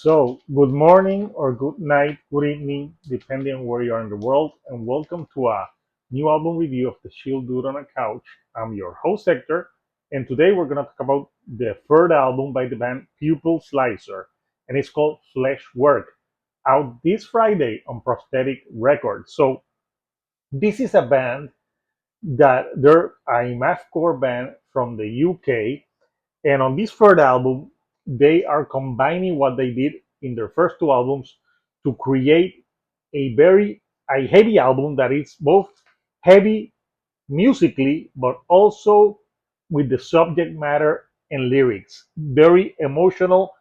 Good morning or good night, good evening, depending on where you are in the world, and welcome to a new album review of The Chill Dude on a Couch. I'm your host, Hector, and today we're going to talk about the third album by the band Pupil Slicer, and it's called Fleshwork, out this Friday on Prosthetic Records. This is a band that they're a mathcore band from the UK, and on this third album, they are combining what they did in their first two albums to create a heavy album that is both heavy musically but also with the subject matter and lyrics. Very emotional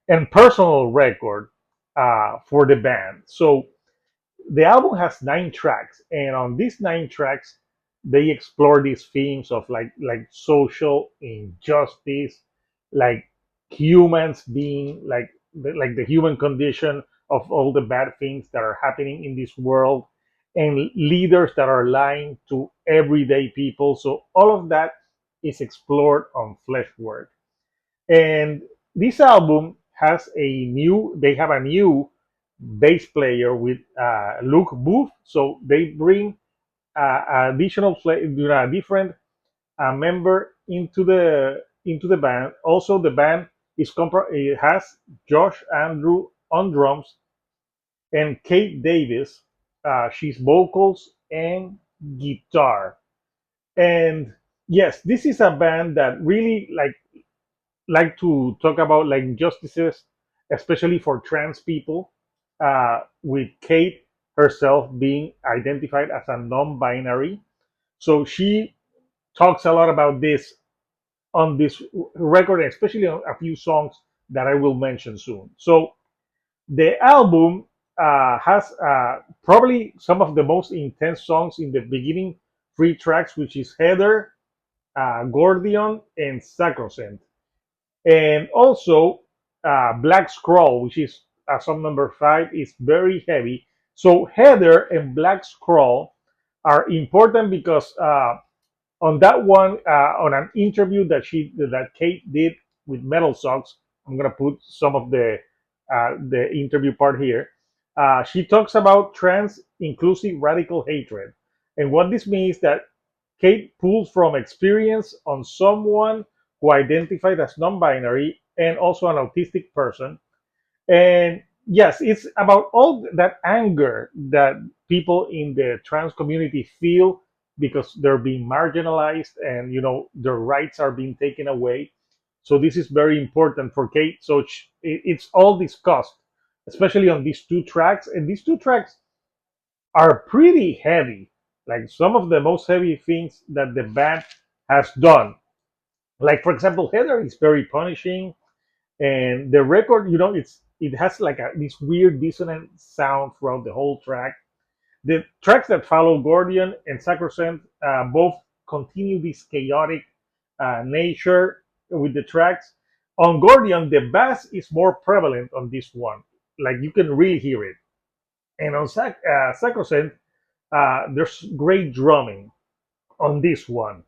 and personal record for the band. So the album has 9 tracks, and on these 9 tracks they explore these themes of like social injustice, like humans being like the human condition of all the bad things that are happening in this world, and leaders that are lying to everyday people. So all of that is explored on Fleshwork. And this album has a new they have a new bass player with Luke Booth. So they bring additional a different member into the band. Also, the band it has Josh Andrew on drums and Kate Davis. She's vocals and guitar. And yes, this is a band that really like to talk about like injustices, especially for trans people, with Kate herself being identified as a non-binary. So she talks a lot about this on this record, especially on a few songs that I will mention soon. So the album has probably some of the most intense songs in the beginning 3 tracks, which is Heather, Gordion, and Sacrosanct. And also Black Scroll, which is song number 5, is very heavy. So Heather and Black Scroll are important because on that one, on an interview that Kate did with Metal Socks, I'm gonna put some of the interview part here. She talks about trans inclusive radical hatred, and what this means that Kate pulls from experience on someone who identified as non-binary and also an autistic person. And yes, it's about all that anger that people in the trans community feel because they're being marginalized and their rights are being taken away. So this is very important for Kate. So it's all discussed, especially on these 2 tracks. And these 2 tracks are pretty heavy, like some of the most heavy things that the band has done. Like for example, Heather is very punishing, and the record, it has like this weird dissonant sound throughout the whole track. The tracks that follow, Gordian and Sacrosanct, both continue this chaotic nature with the tracks. On Gordian, the bass is more prevalent on this one, like you can really hear it. And on Sacrosanct, there's great drumming on this one.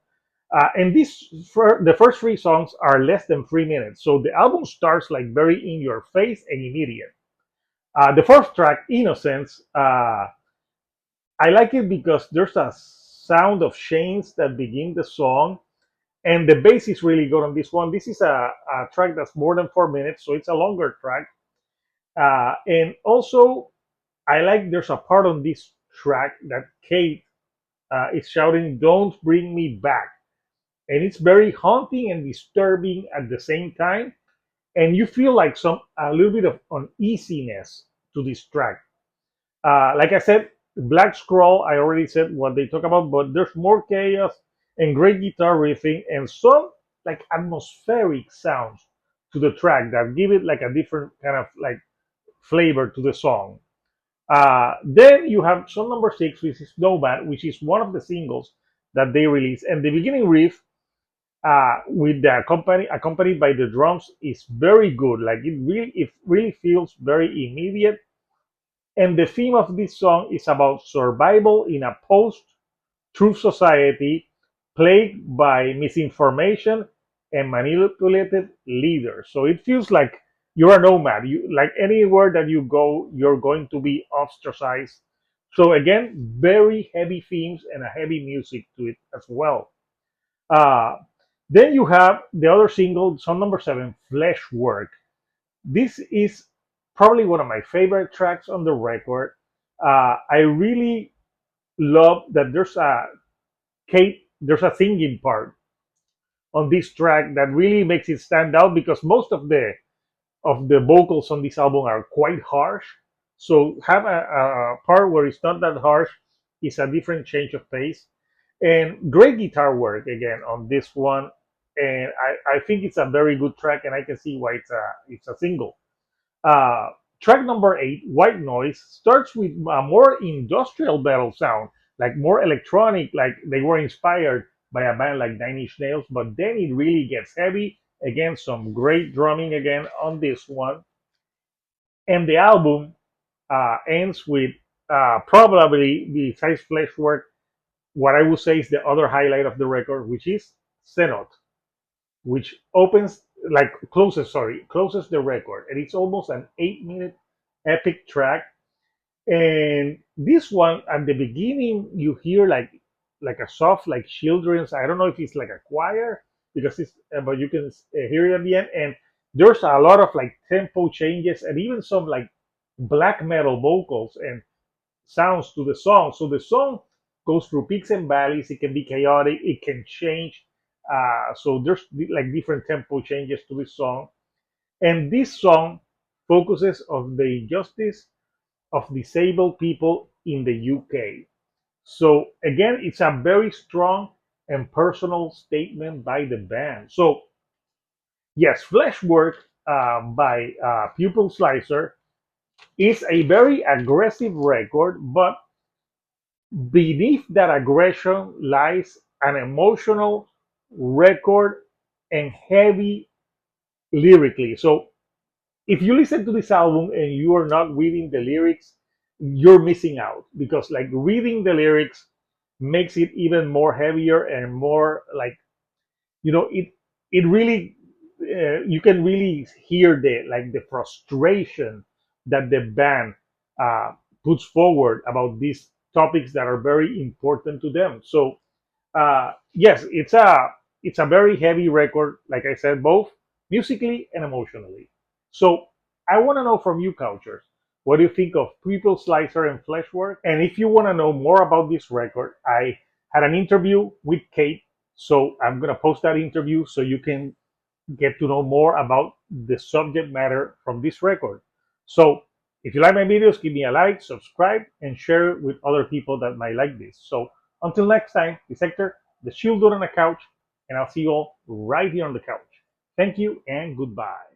And the first 3 songs are less than 3 minutes, so the album starts like very in your face and immediate. The fourth track, Innocence, I like it because there's a sound of chains that begin the song, and the bass is really good on this one. This is a track that's more than 4 minutes, so it's a longer track. And also, I like there's a part on this track that Kate is shouting, "Don't bring me back." And it's very haunting and disturbing at the same time, and you feel like some a little bit of uneasiness to this track. Like I said, Black Scroll, I already said what they talk about, but there's more chaos and great guitar riffing and some like atmospheric sounds to the track that give it like a different kind of like flavor to the song. Then you have song number 6, which is Nomad, which is one of the singles that they released, and the beginning riff with the company accompanied by the drums is very good. Like it really feels very immediate. And the theme of this song is about survival in a post-truth society plagued by misinformation and manipulated leaders. So it feels like you're a nomad. You like anywhere that you go, you're going to be ostracized. So again, very heavy themes and a heavy music to it as well. Uh, then you have the other single, song number seven, Fleshwork. This is probably one of my favorite tracks on the record. I really love that there's a singing part on this track that really makes it stand out because most of the vocals on this album are quite harsh. So have a part where it's not that harsh is a different change of pace and great guitar work again on this one. And I think it's a very good track, and I can see why it's a single. Uh, Track number eight, White Noise, starts with a more industrial metal sound, like more electronic, like they were inspired by a band like Nine Inch Nails, but then it really gets heavy. Again, some great drumming again on this one. And the album ends with probably, besides Fleshwork, what I would say is the other highlight of the record, which is Zenot, which closes the record, and it's almost an 8 minute epic track. And this one at the beginning, you hear like a soft like children's. I don't know if it's like a choir because it's, but you can hear it at the end. And there's a lot of like tempo changes and even some like black metal vocals and sounds to the song. So the song goes through peaks and valleys. It can be chaotic. It can change. So there's like different tempo changes to this song. And this song focuses on the injustice of disabled people in the UK. So again, it's a very strong and personal statement by the band. So yes, Fleshwork by Pupil Slicer is a very aggressive record, but beneath that aggression lies an emotional record and heavy lyrically. So if you listen to this album and you are not reading the lyrics, you're missing out because like reading the lyrics makes it even more heavier and more like it really you can really hear the frustration that the band uh, puts forward about these topics that are very important to them. So yes, it's a very heavy record, like I said, both musically and emotionally. So I want to know from you, Couchers, what do you think of People Slicer and Fleshwork? And if you want to know more about this record, I had an interview with Kate, so I'm gonna post that interview so you can get to know more about the subject matter from this record. So if you like my videos, give me a like, subscribe, and share it with other people that might like this. So until next time, this is Hector, the Shield Dude on the couch, and I'll see you all right here on the couch. Thank you and goodbye.